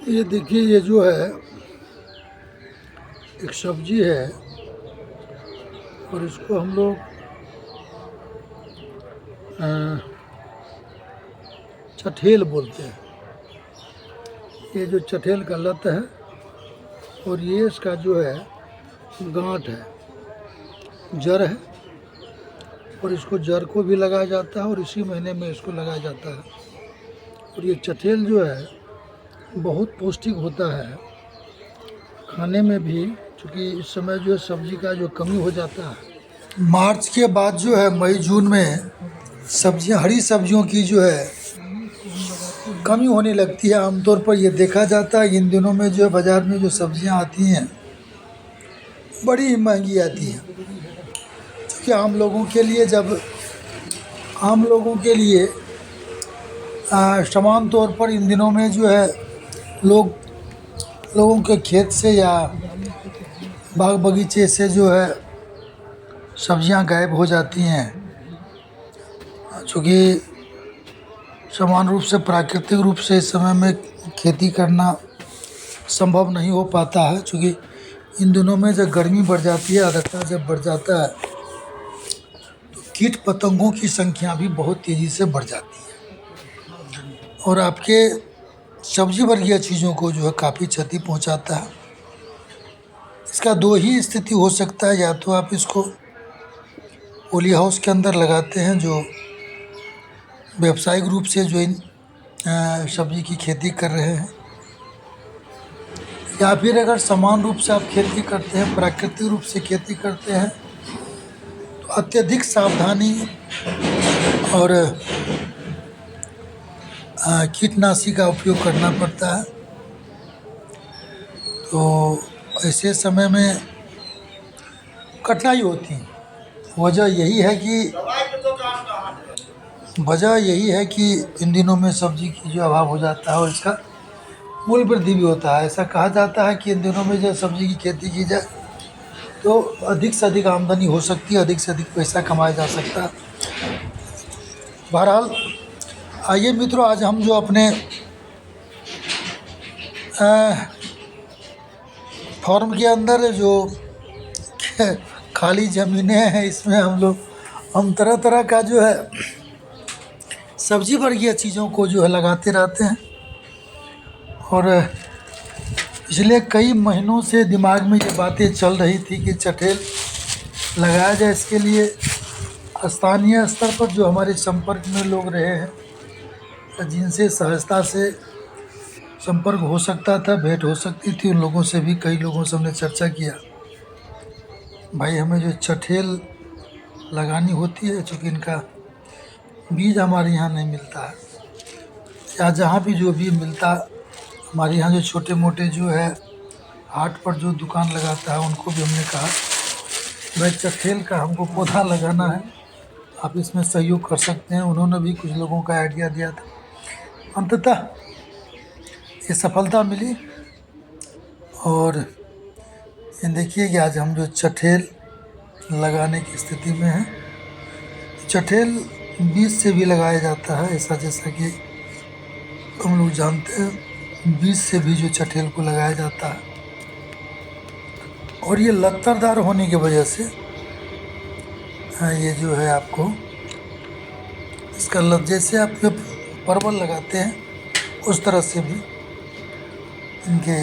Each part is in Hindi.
ये देखिए, ये जो है एक सब्जी है और इसको हम लोग चठेल बोलते हैं। ये जो चठेल का लत है और ये इसका जो है गांठ है, जड़ है, और इसको जड़ को भी लगाया जाता है और इसी महीने में इसको लगाया जाता है। और ये चठेल जो है बहुत पौष्टिक होता है खाने में भी, क्योंकि इस समय जो है सब्जी का जो कमी हो जाता है। मार्च के बाद जो है मई जून में सब्जियां, हरी सब्जियों की जो है कमी होने लगती है। आमतौर पर यह देखा जाता है इन दिनों में जो है बाज़ार में जो सब्जियां आती हैं बड़ी ही महंगी आती हैं, क्योंकि आम लोगों के लिए समान तौर पर इन दिनों में जो है लोगों के खेत से या बाग बगीचे से जो है सब्जियां गायब हो जाती हैं, चूँकि समान रूप से प्राकृतिक रूप से इस समय में खेती करना संभव नहीं हो पाता है। चूँकि इन दिनों में जब गर्मी बढ़ जाती है, आर्द्रता जब बढ़ जाता है, तो कीट पतंगों की संख्या भी बहुत तेज़ी से बढ़ जाती है और आपके सब्जी वर्गीय चीज़ों को जो है काफ़ी क्षति पहुंचाता है। इसका दो ही स्थिति हो सकता है, या तो आप इसको पॉली हाउस के अंदर लगाते हैं जो व्यावसायिक रूप से जो इन सब्जी की खेती कर रहे हैं, या फिर अगर समान रूप से आप खेती करते हैं, प्राकृतिक रूप से खेती करते हैं, तो अत्यधिक सावधानी और कीटनाशी का उपयोग करना पड़ता है। तो ऐसे समय में कठिनाई होती है। वजह यही है कि इन दिनों में सब्जी की जो अभाव हो जाता है और इसका मूल्य वृद्धि भी होता है। ऐसा कहा जाता है कि इन दिनों में जब सब्जी की खेती की जाए तो अधिक से अधिक आमदनी हो सकती है, अधिक से अधिक पैसा कमाया जा सकता है। बहरहाल, आइए मित्रों, आज हम जो अपने फार्म के अंदर जो खाली ज़मीनें हैं, इसमें हम तरह तरह का जो है सब्जी वर्गीय चीज़ों को जो है लगाते रहते हैं। और पिछले कई महीनों से दिमाग में ये बातें चल रही थी कि चठेल लगाया जाए। इसके लिए स्थानीय स्तर पर जो हमारे संपर्क में लोग रहे हैं, जिनसे सहजता से संपर्क हो सकता था, भेंट हो सकती थी, उन लोगों से भी, कई लोगों से हमने चर्चा किया। भाई, हमें जो चठेल लगानी होती है, चूँकि इनका बीज हमारे यहाँ नहीं मिलता है, या जहाँ भी जो भी मिलता, हमारे यहाँ जो छोटे मोटे जो है हाट पर जो दुकान लगाता है, उनको भी हमने कहा भाई चठेल का हमको पौधा लगाना है, आप इसमें सहयोग कर सकते हैं। उन्होंने भी कुछ लोगों का आइडिया दिया था। अंततः ये सफलता मिली और ये देखिए कि आज हम जो चठेल लगाने की स्थिति में हैं। चठेल बीज से भी लगाया जाता है, ऐसा जैसा कि हम लोग जानते हैं, बीज से भी जो चठेल को लगाया जाता है। और ये लत्तरदार होने की वजह से ये जो है आपको इसका लत, जैसे आप जब परवल लगाते हैं उस तरह से भी इनके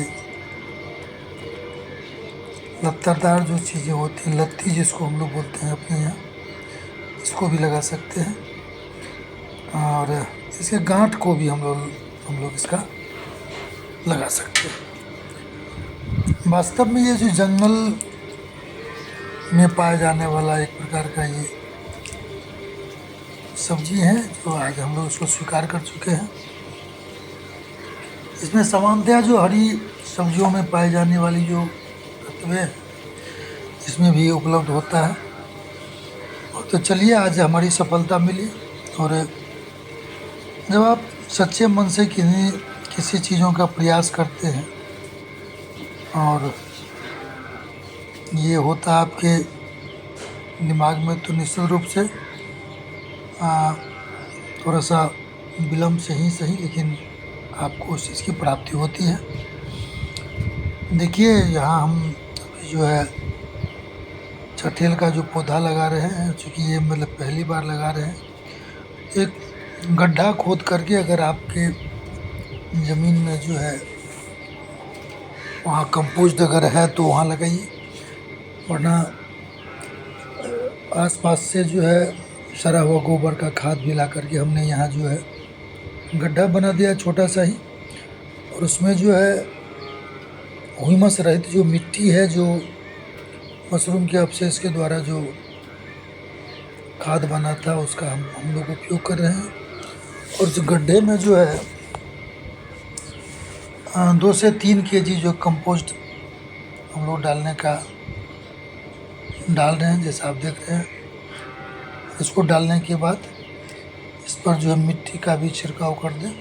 लत्तरदार जो चीज़ें होती हैं, लत्ती जिसको हम लोग बोलते हैं अपने यहाँ, इसको भी लगा सकते हैं। और इसके गांठ को भी हम लोग इसका लगा सकते हैं। वास्तव में ये जो जंगल में पाया जाने वाला एक प्रकार का ये सब्जी है, जो आज हम लोग इसको स्वीकार कर चुके हैं। इसमें सामान्यतः जो हरी सब्जियों में पाई जाने वाली जो तत्व है, इसमें भी उपलब्ध होता है। तो चलिए, आज हमारी सफलता मिली। और जब आप सच्चे मन से किसी चीज़ों का प्रयास करते हैं और ये होता आपके दिमाग में, तो निश्चित रूप से थोड़ा सा विलम्ब से ही सही, लेकिन आपको उस चीज़ की प्राप्ति होती है। देखिए यहाँ हम अभी जो है चठेल का जो पौधा लगा रहे हैं, चूँकि ये मतलब पहली बार लगा रहे हैं, एक गड्ढा खोद करके अगर आपके ज़मीन में जो है वहाँ कंपोस्ट अगर है तो वहाँ लगाइए, वरना आसपास से जो है सड़ा हुआ गोबर का खाद भी ला करके हमने यहाँ जो है गड्ढा बना दिया छोटा सा ही, और उसमें जो है ह्यूमस रहित जो मिट्टी है, जो मशरूम के अवशेष के द्वारा जो खाद बना था, उसका हम लोग उपयोग कर रहे हैं। और जो गड्ढे में जो है 2 से 3 केजी जो कंपोस्ट हम लोग डाल रहे हैं, जैसा आप देख रहे हैं। इसको डालने के बाद इस पर जो है मिट्टी का भी छिड़काव कर दें,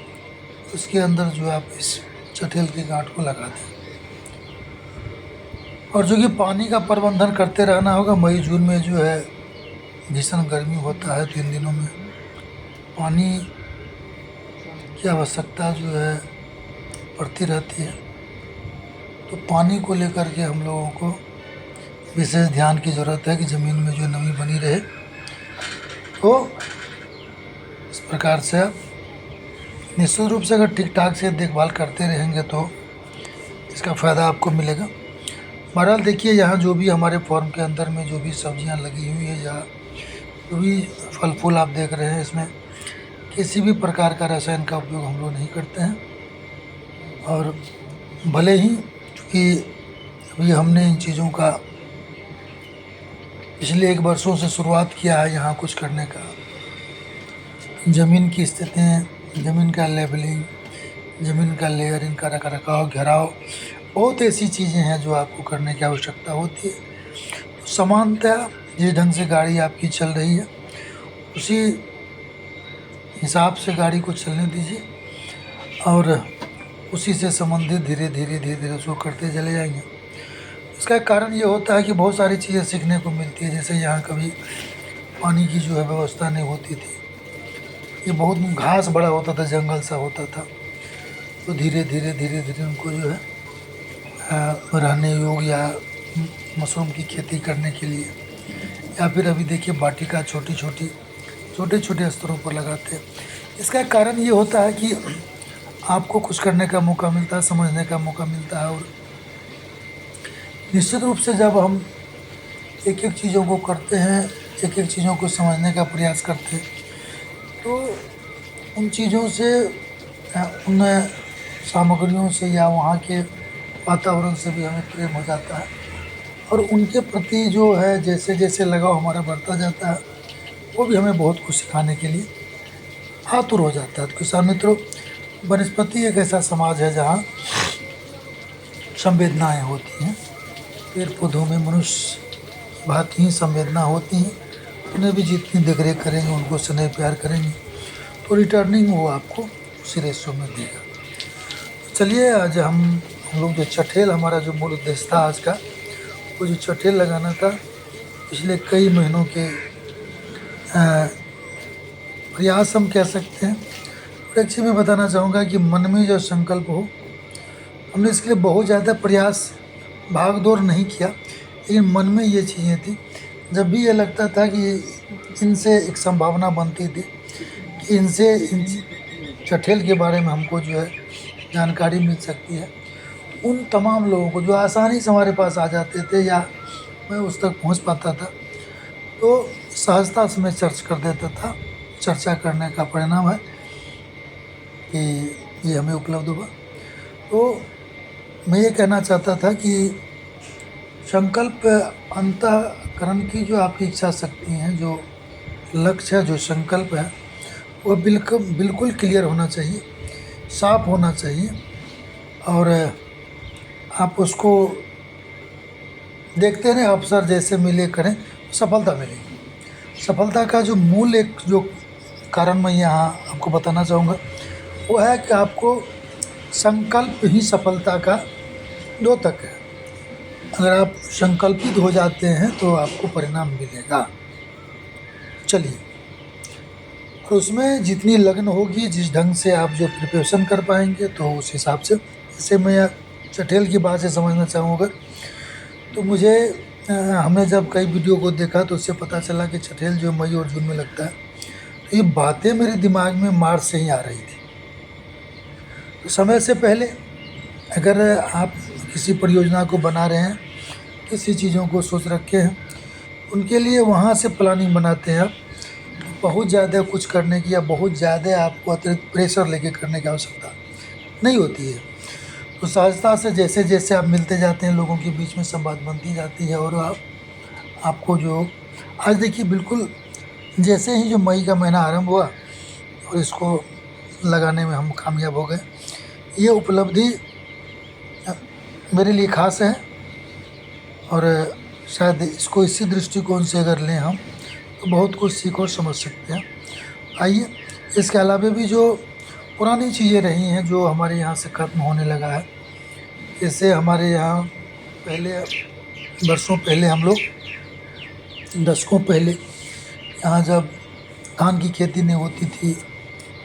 उसके अंदर जो है आप इस चठेल की गांठ को लगा दें। और जो कि पानी का प्रबंधन करते रहना होगा। मई जून में जो है भीषण गर्मी होता है, तो इन दिनों में पानी की आवश्यकता जो है पड़ती रहती है। तो पानी को लेकर के हम लोगों को विशेष ध्यान की ज़रूरत है कि ज़मीन में जो नमी बनी रहे। तो इस प्रकार से आप निश्चित रूप से अगर ठीक ठाक से देखभाल करते रहेंगे तो इसका फ़ायदा आपको मिलेगा। बहरहाल देखिए, यहाँ जो भी हमारे फार्म के अंदर में जो भी सब्जियाँ लगी हुई है या जो भी फल फूल आप देख रहे हैं, इसमें किसी भी प्रकार का रसायन का उपयोग हम लोग नहीं करते हैं। और भले ही चूँकि अभी हमने इन चीज़ों का पिछले 1 वर्षों से शुरुआत किया है यहाँ कुछ करने का, ज़मीन की स्थितियाँ, ज़मीन का लेवलिंग, ज़मीन का लेयरिंग का रख रखाव, घेराव, बहुत ऐसी चीज़ें हैं जो आपको करने की आवश्यकता होती है। तो समानतः जिस ढंग से गाड़ी आपकी चल रही है उसी हिसाब से गाड़ी को चलने दीजिए, और उसी से संबंधित धीरे धीरे उसको करते चले जाएंगे। इसका एक कारण ये होता है कि बहुत सारी चीज़ें सीखने को मिलती है। जैसे यहाँ कभी पानी की जो है व्यवस्था नहीं होती थी, ये बहुत घास बड़ा होता था, जंगल सा होता था। तो धीरे धीरे उनको जो है रहने योग्य या मशरूम की खेती करने के लिए, या फिर अभी देखिए वाटिका छोटे छोटे स्तरों पर लगाते हैं। इसका एक कारण ये होता है कि आपको कुछ करने का मौका मिलता है, समझने का मौका मिलता है। और निश्चित रूप से जब हम एक चीज़ों को करते हैं, एक चीज़ों को समझने का प्रयास करते हैं, तो उन चीज़ों से, उन सामग्रियों से या वहाँ के वातावरण से भी हमें प्रेम हो जाता है, और उनके प्रति जो है जैसे जैसे लगाव हमारा बढ़ता जाता है, वो भी हमें बहुत कुछ सिखाने के लिए आतुर हो जाता है। तो किसान मित्रों, वनस्पति एक ऐसा समाज है जहाँ संवेदनाएँ होती हैं। पेड़ पौधों में मनुष्य भांति ही संवेदना होती हैं। उन्हें भी जितनी देखरेख करेंगे, उनको स्नेह प्यार करेंगे, तो रिटर्निंग वो आपको उसी रेशो में देगा। चलिए, आज हम लोग जो चठेल, हमारा जो मूल उद्देश्य था आज का, वो जो चठेल लगाना था, पिछले कई महीनों के प्रयास हम कह सकते हैं। और एक चीज़ मैं बताना चाहूँगा कि मन में जो संकल्प हो, हमने इसके लिए बहुत ज़्यादा प्रयास भाग दौड़ नहीं किया, लेकिन मन में ये चीज़ें थी। जब भी ये लगता था कि इनसे एक संभावना बनती थी कि इनसे इन चठेल के बारे में हमको जो है जानकारी मिल सकती है, उन तमाम लोगों को जो आसानी से हमारे पास आ जाते थे या मैं उस तक पहुंच पाता था, तो सहजता से मैं चर्चा करने का परिणाम है कि ये हमें उपलब्ध हुआ। तो मैं ये कहना चाहता था कि संकल्प, अंतःकरण की जो आपकी इच्छा शक्ति है, जो लक्ष्य है, जो संकल्प है, वो बिल्कुल क्लियर होना चाहिए, साफ होना चाहिए, और आप उसको देखते रहें, अवसर जैसे मिले करें, सफलता मिलेगी। सफलता का जो मूल एक जो कारण मैं यहाँ आपको बताना चाहूँगा, वो है कि आपको संकल्प ही सफलता का द्योतक है। अगर आप संकल्पित हो जाते हैं तो आपको परिणाम मिलेगा। चलिए, और उसमें जितनी लगन होगी, जिस ढंग से आप जो प्रिपरेशन कर पाएंगे, तो उस हिसाब से। जैसे मैं चठेल की बात से समझना चाहूँगा, तो मुझे हमने जब कई वीडियो को देखा तो उससे पता चला कि चठेल जो मई और जून में लगता है। तो ये बातें मेरे दिमाग में मार्च से ही आ रही थी। तो समय से पहले अगर आप किसी परियोजना को बना रहे हैं, किसी चीज़ों को सोच रखे हैं, उनके लिए वहाँ से प्लानिंग बनाते हैं आप। बहुत ज़्यादा कुछ करने की या बहुत ज़्यादा आपको अतिरिक्त प्रेशर लेके करने की आवश्यकता नहीं होती है। तो सहजता से जैसे जैसे आप मिलते जाते हैं, लोगों के बीच में संवाद बनती जाती है, और आपको जो आज देखिए, बिल्कुल जैसे ही जो मई का महीना आरंभ हुआ और इसको लगाने में हम कामयाब हो गए। ये उपलब्धि मेरे लिए ख़ास है, और शायद इसको इसी दृष्टिकोण से अगर लें हम, तो बहुत कुछ सीख और समझ सकते हैं। आइए, इसके अलावा भी जो पुरानी चीज़ें रही हैं, जो हमारे यहाँ से ख़त्म होने लगा है। जैसे हमारे यहाँ पहले, वर्षों पहले, हम लोग दशकों पहले यहाँ जब धान की खेती नहीं होती थी,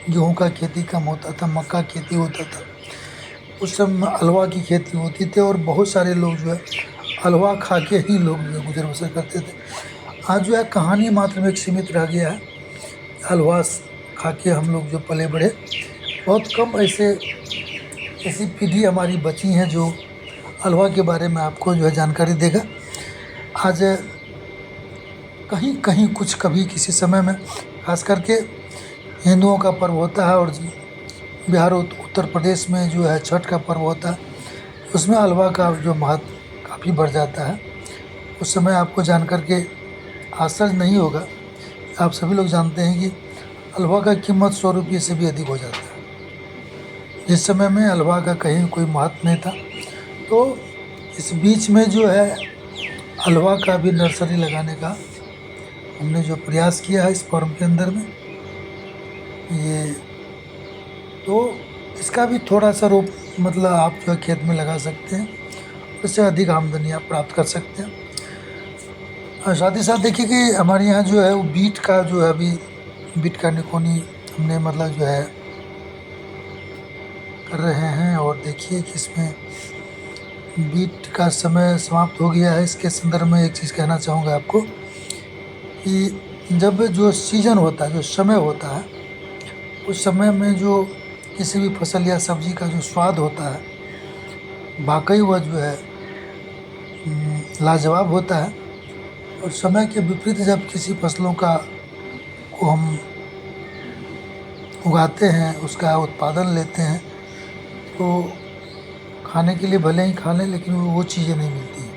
गेहूँ का खेती कम होता था, मक्का खेती होता था, उस समय हलवा की खेती होती थी, और बहुत सारे लोग जो है हलवा खा के ही लोग जो गुजर बसर करते थे। आज जो है कहानी मात्र में एक सीमित रह गया है। हलवा खा के हम लोग जो पले बढ़े, बहुत कम ऐसी पीढ़ी हमारी बची हैं जो हलवा के बारे में आपको जो है जानकारी देगा। आज कहीं कहीं कुछ कभी किसी समय में, खास करके हिंदुओं का पर्व होता है, और बिहार उत्तर प्रदेश में जो है छठ का पर्व होता है, उसमें हलवा का जो महत्व काफ़ी बढ़ जाता है। उस समय आपको जान कर के आश्चर्य नहीं होगा, आप सभी लोग जानते हैं कि हलवा का कीमत 100 रुपये से भी अधिक हो जाता है। जिस समय में हलवा का कहीं कोई महत्व नहीं था, तो इस बीच में जो है हलवा का भी नर्सरी लगाने का हमने जो प्रयास किया है इस फॉर्म के अंदर में, ये तो इसका भी थोड़ा सा रोप मतलब आप जो है खेत में लगा सकते हैं, उससे अधिक आमदनी आप प्राप्त कर सकते हैं। और साथ ही साथ देखिए कि हमारे यहाँ जो है वो बीट का जो है, अभी बीट का निकोनी हमने मतलब जो है कर रहे हैं, और देखिए कि इसमें बीट का समय समाप्त हो गया है। इसके संदर्भ में एक चीज़ कहना चाहूँगा आपको कि जब जो सीज़न होता है, जो समय होता है, उस समय में जो किसी भी फसल या सब्ज़ी का जो स्वाद होता है, वाकई वह जो है लाजवाब होता है। और समय के विपरीत जब किसी फसलों को हम उगाते हैं, उसका उत्पादन लेते हैं, तो खाने के लिए भले ही खा लें, लेकिन वो चीज़ें नहीं मिलती हैं।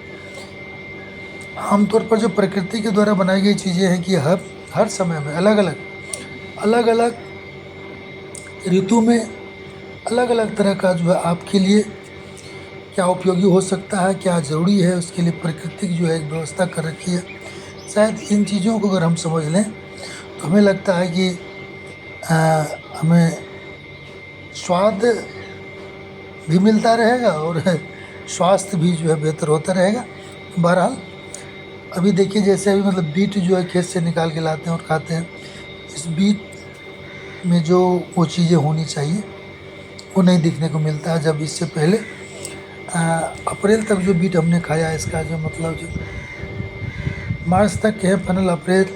आमतौर पर जो प्रकृति के द्वारा बनाई गई चीज़ें हैं कि हर समय में अलग अलग ऋतु में अलग अलग तरह का जो है आपके लिए क्या उपयोगी हो सकता है, क्या ज़रूरी है, उसके लिए प्रकृति की जो है एक व्यवस्था कर रखी है। शायद इन चीज़ों को अगर हम समझ लें, तो हमें लगता है कि हमें स्वाद भी मिलता रहेगा, और स्वास्थ्य भी जो है बेहतर होता रहेगा। बहरहाल अभी देखिए, जैसे अभी मतलब बीट जो है खेत से निकाल के लाते हैं और खाते हैं, इस बीट में जो वो चीज़ें होनी चाहिए वो नहीं दिखने को मिलता है। जब इससे पहले अप्रैल तक जो बीट हमने खाया, इसका जो मतलब जो मार्च तक के फाइनल अप्रैल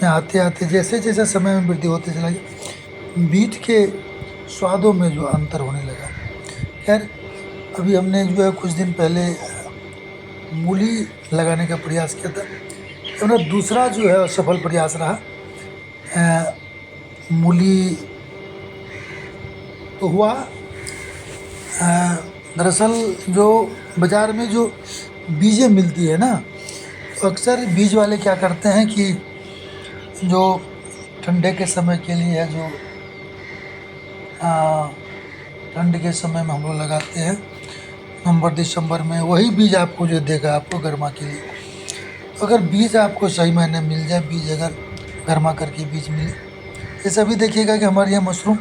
में आते आते जैसे जैसे समय में वृद्धि होते चला गया, बीट के स्वादों में जो अंतर होने लगा। खैर, अभी हमने जो है कुछ दिन पहले मूली लगाने का प्रयास किया था, तो मेरा दूसरा जो है सफल प्रयास रहा। मूली तो हुआ, दरअसल जो बाज़ार में जो बीजें मिलती है ना, तो अक्सर बीज वाले क्या करते हैं कि जो ठंडे के समय के लिए है, जो ठंड के समय में हम लोग लगाते हैं नवंबर दिसंबर में, वही बीज आपको जो देगा आपको गर्मा के लिए। तो अगर बीज आपको सही मायने मिल जाए, बीज अगर गर्मा करके बीज मिले, जैसे अभी देखिएगा कि हमारे यहाँ मशरूम,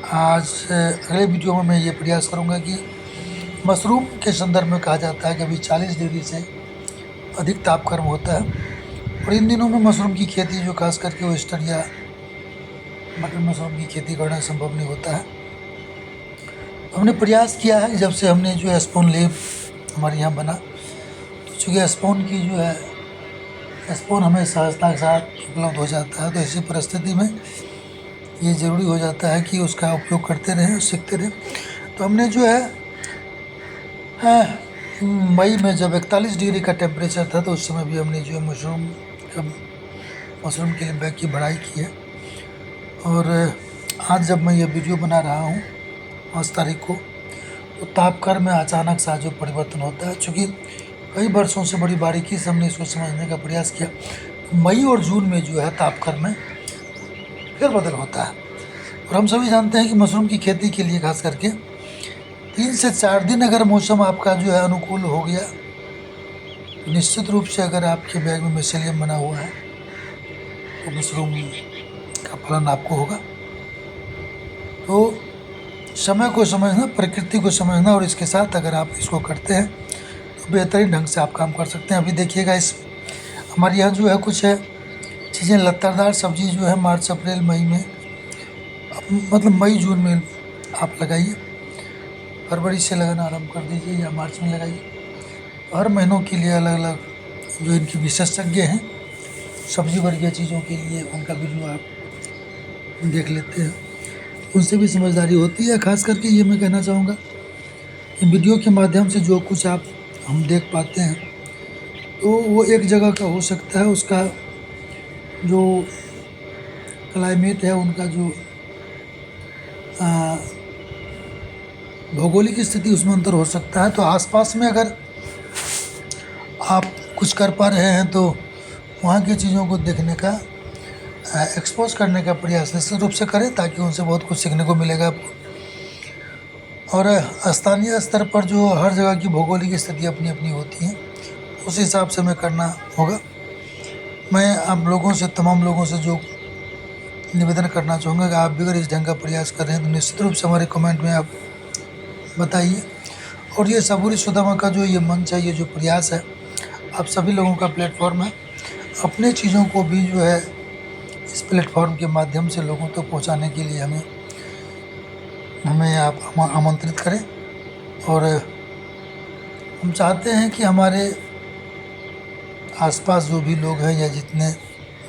आज अगले वीडियो में मैं ये प्रयास करूँगा कि मशरूम के संदर्भ में कहा जाता है कि अभी 40 डिग्री से अधिक तापक्रम होता है, और इन दिनों में मशरूम की खेती जो खास करके वेस्टर्न या मटर मशरूम की खेती करना संभव नहीं होता है। हमने प्रयास किया है, जब से हमने जो है स्पून लेब हमारे यहाँ बना, तो चूँकि स्पून की जो है स्पून हमें सहजता के साथ उपलब्ध हो जाता है, तो ऐसी परिस्थिति में ये ज़रूरी हो जाता है कि उसका उपयोग करते रहें और सीखते रहें। तो हमने जो है मई में जब 41 डिग्री का टेम्परेचर था, तो उस समय भी हमने जो है मशरूम के लिए बैग की बढ़ाई की है। और आज जब मैं ये वीडियो बना रहा हूँ 5 तारीख को, तो तापक्रम में अचानक सा जो परिवर्तन होता है, चूँकि कई वर्षों से बड़ी बारीकी से हमने इसको समझने का प्रयास किया, मई और जून में जो है तापक्रम में फिर बदल होता है। और हम सभी जानते हैं कि मशरूम की खेती के लिए खास करके 3 से 4 दिन अगर मौसम आपका जो है अनुकूल हो गया, तो निश्चित रूप से अगर आपके बैग में मिसेलियम बना हुआ है तो मशरूम का फलन आपको होगा। तो समय को समझना, प्रकृति को समझना, और इसके साथ अगर आप इसको करते हैं तो बेहतरीन ढंग से आप काम कर सकते हैं। अभी देखिएगा, इस हमारे यहाँ जो है कुछ है चीज़ें लत्तादार सब्जी जो है मार्च अप्रैल मई में, मतलब मई जून में आप लगाइए, फरवरी से लगाना आरम्भ कर दीजिए या मार्च में लगाइए। हर महीनों के लिए अलग अलग जो इनके विशेषज्ञ हैं सब्जी वर्गीय चीज़ों के लिए, उनका वीडियो आप देख लेते हैं, उनसे भी समझदारी होती है। खास करके ये मैं कहना चाहूँगा कि वीडियो के माध्यम से जो कुछ हम देख पाते हैं, तो वो एक जगह का हो सकता है, उसका जो क्लाइमेट है, उनका जो भौगोलिक स्थिति, उसमें अंतर हो सकता है। तो आसपास में अगर आप कुछ कर पा रहे हैं तो वहाँ की चीज़ों को देखने का, एक्सपोज करने का प्रयास निश्चित रूप से करें, ताकि उनसे बहुत कुछ सीखने को मिलेगा आपको। और स्थानीय स्तर पर जो हर जगह की भौगोलिक स्थिति अपनी अपनी होती है, उस हिसाब से हमें करना होगा। मैं आप लोगों से, तमाम लोगों से जो निवेदन करना चाहूँगा कि आप भी अगर इस ढंग का प्रयास कर रहे हैं तो निश्चित रूप से हमारे कमेंट में आप बताइए। और ये सबूरी सुदामा का जो ये मंच है, ये जो प्रयास है, आप सभी लोगों का प्लेटफॉर्म है। अपने चीज़ों को भी जो है इस प्लेटफॉर्म के माध्यम से लोगों तक पहुंचाने के लिए हमें आप आमंत्रित करें। और हम चाहते हैं कि हमारे आसपास जो भी लोग हैं या जितने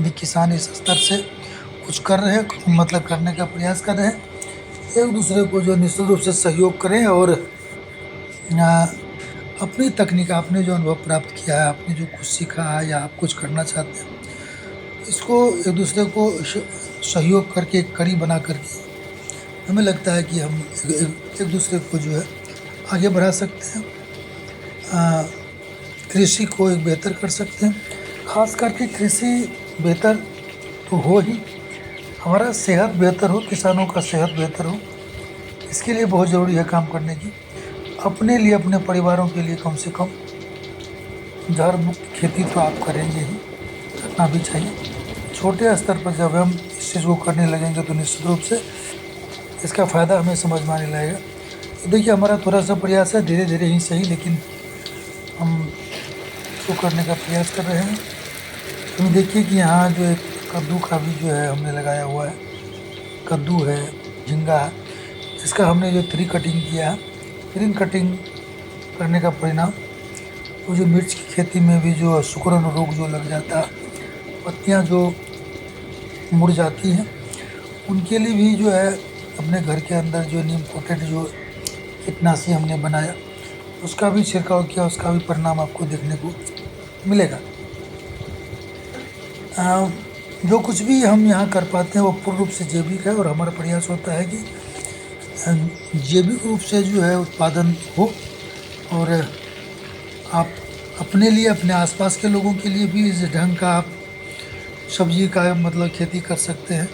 भी किसान इस स्तर से कुछ कर रहे हैं, मतलब करने का प्रयास कर रहे हैं, एक दूसरे को जो निश्चित रूप से सहयोग करें। और अपनी तकनीक, आपने जो अनुभव प्राप्त किया है, आपने जो कुछ सीखा है या आप कुछ करना चाहते हैं, इसको एक दूसरे को सहयोग करके, एक कड़ी बना करके, हमें लगता है कि हम एक दूसरे को जो है आगे बढ़ा सकते हैं, कृषि को एक बेहतर कर सकते हैं। ख़ास करके कृषि बेहतर तो हो ही, हमारा सेहत बेहतर हो, किसानों का सेहत बेहतर हो, इसके लिए बहुत ज़रूरी है काम करने की। अपने लिए, अपने परिवारों के लिए कम से कम जहर मुक्त खेती तो आप करेंगे ही, करना भी चाहिए। छोटे स्तर पर जब हम इस चीज़ को करने लगेंगे तो निश्चित रूप से इसका फ़ायदा हमें समझ में आने लगेगा। तो देखिए, हमारा थोड़ा सा प्रयास है, धीरे धीरे ही सही, लेकिन हम इसको करने का प्रयास कर रहे हैं। तो देखिए कि यहाँ जो एक कद्दू का भी जो है हमने लगाया हुआ है, कद्दू है, झींगा है, इसका हमने जो 3 कटिंग किया है। 3 कटिंग करने का परिणाम, वो जो मिर्च की खेती में भी जो सिकुड़न रोग जो लग जाता है, पत्तियाँ जो मुड़ जाती हैं, उनके लिए भी जो है अपने घर के अंदर जो नीम कोटेड जो कीटनाशी हमने बनाया, उसका भी छिड़काव किया, उसका भी परिणाम आपको देखने को मिलेगा। जो कुछ भी हम यहाँ कर पाते हैं वो पूर्ण रूप से जैविक है, और हमारा प्रयास होता है कि जैविक रूप से जो है उत्पादन हो, और आप अपने लिए, अपने आसपास के लोगों के लिए भी इस ढंग का आप सब्जी का मतलब खेती कर सकते हैं।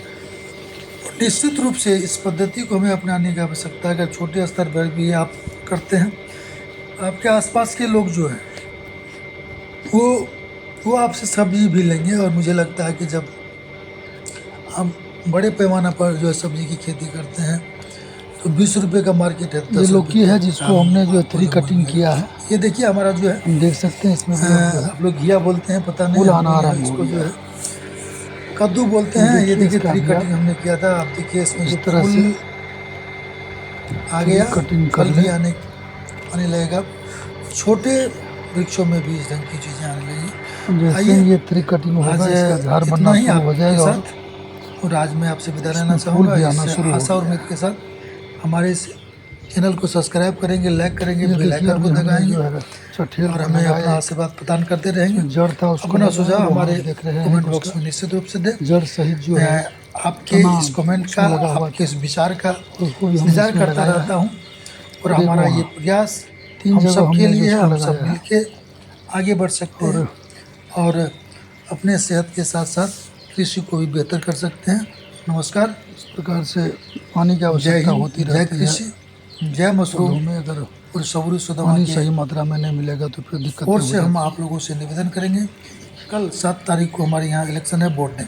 निश्चित रूप से इस पद्धति को हमें अपनाने की आवश्यकता है। अगर छोटे स्तर पर भी आप करते हैं, आपके आसपास के लोग जो हैं वो आपसे सब्जी भी लेंगे। और मुझे लगता है कि जब हम बड़े पैमाना पर जो है सब्जी की खेती करते हैं तो 20 रुपये का मार्केट है। ये लौकी है जिसको हमने जो 3 कटिंग किया है, ये देखिए हमारा जो है, हम देख सकते हैं इसमें आप लोग घिया बोलते हैं, पता नहीं, इसको जो है कद्दू बोलते हैं। ये देखिए इसका ट्री भी कटिंग हमने किया था। आप देखिए इसमें इस जो तरह फूल से आ गया, कटिंग कर फल भी लें। आने लगेगा। छोटे वृक्षों में भी इस ढंग की चीज़ें आने लगी। जैसे आइए ये थ्री कटिंग आज होगा इसका झाड़ इतना बनना ही शुरू हो आपके जाएगा और साथ, और आज मैं आपसे विदा लेना इसमें फूल चाहूँगा। भी इस आना शुरू हो आशा और गया उम्मीद है। के साथ हमारे इस चैनल को सब्सक्राइब करेंगे, लाइक करेंगे, ये बेल देखिए आइकन को अभी हमने दबाएंगे जो है चठेल और को हमें लगाया। अपना एक आशीर्वाद प्रदान करते रहेंगे। जो जड़ था उसको अपना लगाया सुझाव और वहाँ हमारे आप देख रहे हैं कमेंट कि बॉक्स उसका में निश्चित रूप से दें। जड़ सहित जो है आपके तना इस कमेंट का, उसमें लगा हुआ आपके था, इस विचार का उसको भी हमने इंतजार इसमें करता लगाया रहता है। हूँ। और और एक हमारा ये वहाँ प्रयास 3 हम जगह सबके हमने जो लिए है, उसको हम सब लगाया है। मिलके आगे बढ़ सकते हैं और और अपने सेहत के साथ साथ कृषि को भी बेहतर कर सकते हैं। नमस्कार, इस प्रकार से पानी की जय आवश्यकता हिंद, होती जय रहती है। कृषि, जय मशरूम। पौधों में अगर और सबूरी सुदामा पानी के सही मात्रा में नहीं मिलेगा तो फिर दिक्कतें ओर हो से हम जाती हैं। आप लोगों से निवेदन करेंगे, कल 7 तारीख को हमारे यहाँ इलेक्शन है, वोट दें।